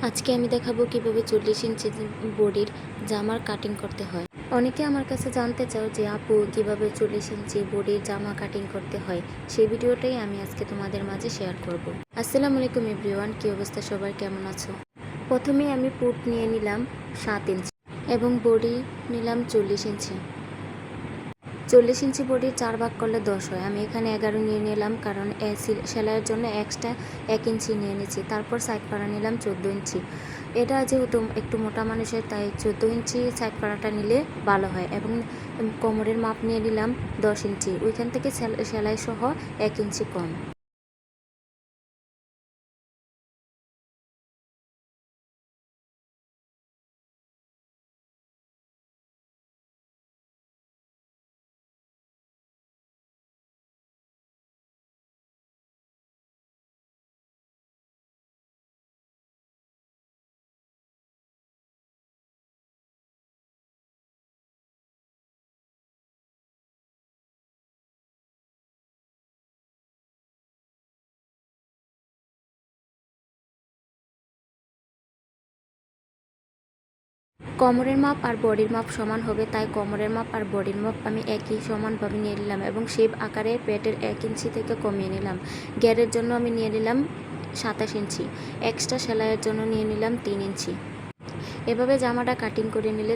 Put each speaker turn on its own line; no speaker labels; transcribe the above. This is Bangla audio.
আজকে আমি দেখাবো কিভাবে 40 ইঞ্চি বডির জামার কাটিং করতে হয়। অনেকে আমার কাছে জানতে চাও যে আপু কিভাবে 40 ইঞ্চি বডির জামা কাটিং করতে হয়, সেই ভিডিওটাই আমি আজকে তোমাদের মাঝে শেয়ার করব। আসসালামু আলাইকুম এভরিওয়ান, কি অবস্থা সবার, কেমন আছো? প্রথমে আমি পুট নিয়ে নিলাম 7 ইঞ্চি এবং বডি নিলাম 40 ইঞ্চি। 40 ইঞ্চি বডি 4 ভাগ করলে 10 হয়। আমি এখানে 11 নিয়ে নিলাম, কারণ সেলাইয়ের জন্য এক্সট্রা 1 ইঞ্চি নিয়ে নিচ্ছি। তারপর সাইড পাড়া নিলাম 14 ইঞ্চি। এটা যেহেতু একটু মোটা মানুষের, তাই 14 ইঞ্চি সাইড পাড়াটা নিলে ভালো হয়। এবং কোমরের মাপ নিয়ে নিলাম 10 ইঞ্চি, ওইখান থেকে সেলাই সহ 1 ইঞ্চি কম। কোমরের মাপ আর বডির মাপ সমান হবে, তাই কোমরের মাপ আর বডির মাপ আমি একই সমানভাবে নিয়ে নিলাম এবং শেপ আকারে পেটের 1 ইঞ্চি থেকে কমিয়ে নিলাম। গ্যারের জন্য আমি নিয়ে নিলাম 27 ইঞ্চি, এক্সট্রা সেলাইয়ের জন্য নিয়ে নিলাম 3 ইঞ্চি। এভাবে জামাটা কাটিং করে নিলে